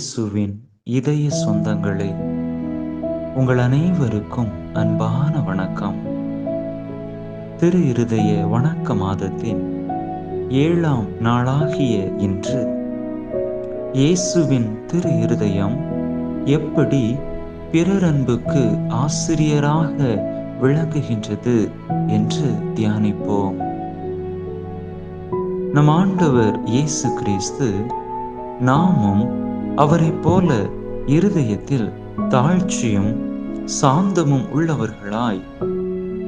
இயேசுவின் இதய சொந்தங்களே, உங்கள் அனைவருக்கும் அன்பான வணக்கம். திரு இருதய வணக்க மாதத்தின் 7ஆம் நாளாகிய இன்று இயேசுவின் திரு இருதயம் எப்படி பிறர் அன்புக்கு ஆசிரியராக விளங்குகின்றது என்று தியானிப்போம். நம் ஆண்டவர் இயேசு கிறிஸ்து நாமும் அவரைப் போல இருதயத்தில் தாழ்ச்சியும் சாந்தமும் உள்ளவர்களாய்,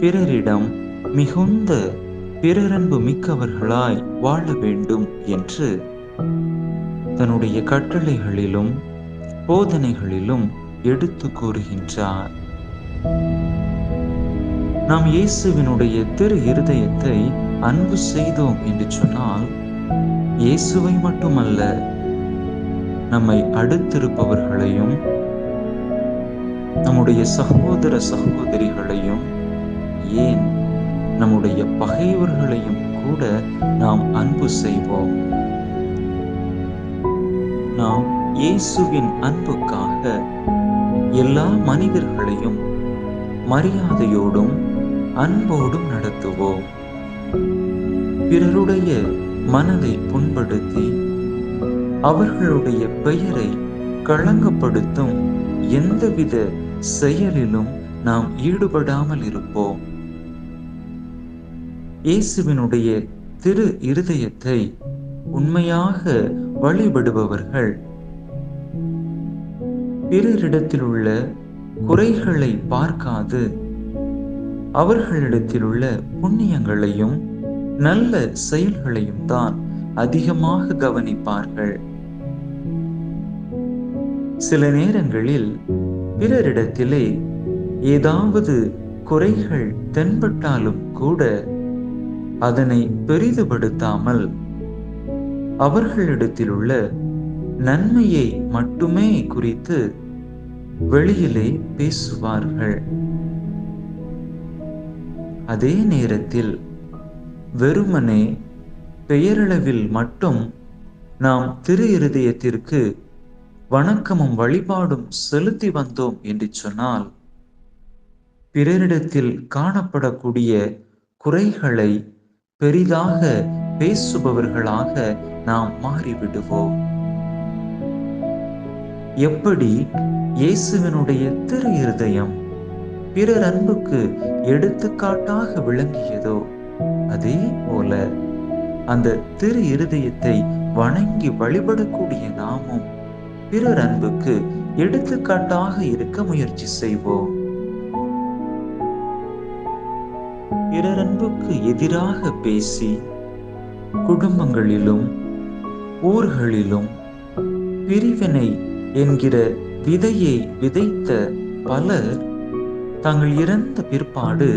பிறரிடம் மிகுந்த பிறரன்பு மிக்கவர்களாய் வாழ வேண்டும் என்று தன்னுடைய கட்டளைகளிலும் போதனைகளிலும் எடுத்து கூறுகின்றார். நாம் இயேசுவினுடைய திரு இருதயத்தை அன்பு செய்தோம் என்று சொன்னால், இயேசுவை மட்டுமல்ல, நம்மை அடுத்திருப்பவர்களையும் நம்முடைய சகோதர சகோதரிகளையும், ஏன் நம்முடைய பகைவர்களையும் கூட நாம் அன்பு செய்வோம். நாம் இயேசுவின் அன்புக்காக எல்லா மனிதர்களையும் மரியாதையோடும் அன்போடும் நடத்துவோம். பிறருடைய மனதை புண்படுத்தி அவர்களுடைய பெயரை களங்கப்படுத்தும் எந்தவித செயலிலும் நாம் ஈடுபடாமல் இருப்போம். இயேசுவினுடைய திரு இருதயத்தை உண்மையாக வழிபடுபவர்கள் பிறரிடத்தில் உள்ள குறைகளை பார்க்காது, அவர்களிடத்தில் உள்ள புண்ணியங்களையும் நல்ல செயல்களையும் தான் அதிகமாக கவனிப்பார்கள். சில நேரங்களில் பிறரிடத்திலே ஏதாவது குறைகள் தென்பட்டாலும் கூட அதனை பெரிதுபடுத்தாமல் அவர்களிடத்தில் உள்ள நன்மையை மட்டுமே குறித்து வெளியிலே பேசுவார்கள். அதே நேரத்தில் வெறுமனே பெயரளவில் மட்டும் நாம் திரு இருதயத்திற்கு வணக்கமும் வழிபாடும் செலுத்தி வந்தோம் என்று சொன்னால், பிறரிடத்தில் காணப்படக்கூடிய குறைகளை பெரிதாக பேசுபவர்களாக நாம் மாறிவிடுவோம். எப்படி இயேசுவினுடைய திரு இருதயம் பிறர் அன்புக்கு எடுத்துக்காட்டாக விளங்கியதோ, அதே போல அந்த திரு இருதயத்தை வணங்கி வழிபடக்கூடிய நாமும் பிறர் அன்புக்கு எடுத்துக்காட்டாக இருக்க முயற்சி செய்வோம். பிறர் அன்புக்கு எதிராக பேசி குடும்பங்களிலும் ஊர்களிலும் பிரிவினை என்கிற விதையை விதைத்த பலர் தாங்கள் இறந்த பிற்பாடு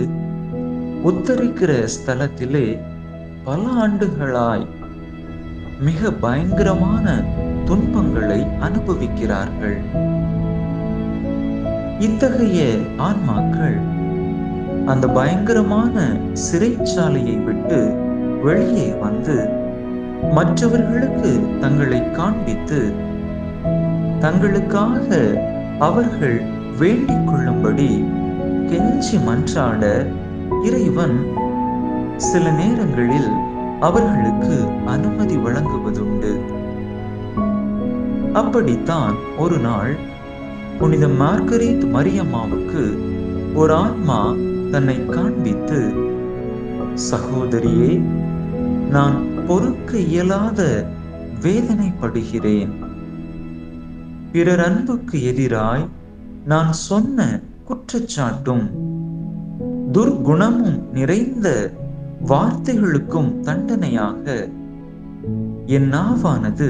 உத்தரிக்கிற ஸ்தலத்திலே பல ஆண்டுகளாய் மிக பயங்கரமான துன்பங்களை அனுபவிக்கிறார்கள். இத்தகைய ஆன்மாக்கள் அந்த பயங்கரமான சிறைச்சாலையை விட்டு வெளியே வந்து மற்றவர்களுக்கு தங்களை காண்பித்து தங்களுக்காக அவர்கள் வேண்டிக் கொள்ளும்படி கெஞ்சி மன்றாட இறைவன் சில நேரங்களில் அவர்களுக்கு அனுமதி வழங்குவதுண்டு. அப்படித்தான் ஒரு நாள் புனித மார்கரேட் மரியம்மாவுக்கு ஒரு ஆன்மா தன்னை காண்பித்து, சகோதரியே, நான் பொறுக்க இயலாத வேதனைப்படுகிறேன். பிறர் அன்புக்கு எதிராய் நான் சொன்ன குற்றச்சாட்டும் துர்குணமும் நிறைந்த வார்த்தைகளுக்கும் தண்டனையாக என் நாவானது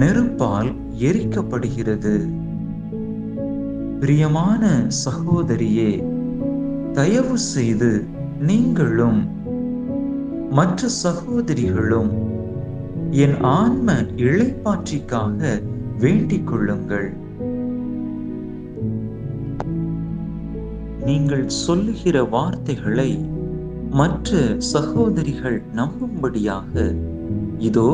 நெருப்பால் எரிக்கப்படுகிறது. பிரியமான சகோதரியே, தயவு செய்து நீங்களும் மற்ற சகோதரிகளும் என் ஆன்ம இளைப்பாற்றிக்காக வேண்டிக் கொள்ளுங்கள். நீங்கள் சொல்லுகிற வார்த்தைகளை மற்ற சகோதரிகள் நம்பும்படியாக இதோ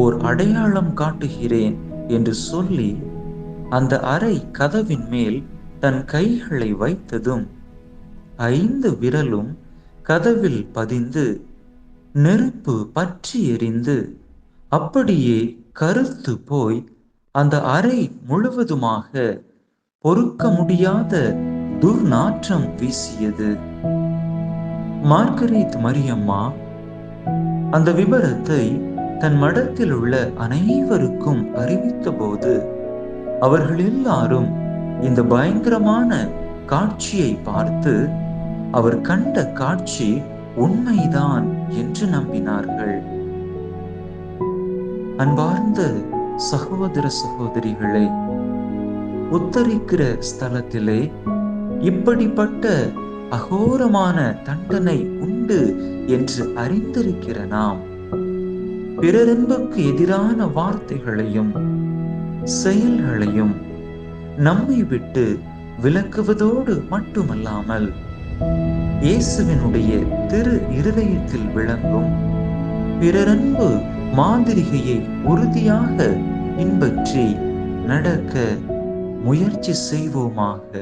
ஓர் அடையாளம் காட்டுகிறேன் என்று சொல்லி அந்த அறை கதவின் மேல் தன் கைகளை வைத்ததும் 5 விரலும் கதவில் பதிந்து நெருப்பு பற்றி எரிந்து அப்படியே கருத்து போய் அந்த அறை முழுவதுமாக பொறுக்க முடியாத துர்நாற்றம் வீசியது. மார்கரெட் மரியம்மா அந்த விபரத்தை தன் மடத்தில் உள்ள அனைவருக்கும் அறிவித்த போது அவர்கள் எல்லாரும் இந்த பயங்கரமான காட்சியை பார்த்து அவர் கண்ட காட்சி உண்மைதான் என்று நம்பினார்கள். அன்பார்ந்த சகோதர சகோதரிகளே, உத்தரிக்கிற ஸ்தலத்திலே இப்படிப்பட்ட அகோரமான தண்டனை உண்டு என்று அறிந்திருக்கிற நாம் பிறரன்புக்கு எதிரான வார்த்தைகளையும் செயல்களையும் நம்மை விட்டு விலக்குவதோடு மட்டுமல்லாமல் இயேசுவினுடைய திரு இருதயத்தில் விளங்கும் பிறரன்பு மாதிரிகையை உறுதியாக பின்பற்றி நடக்க முயற்சி செய்வோமாக.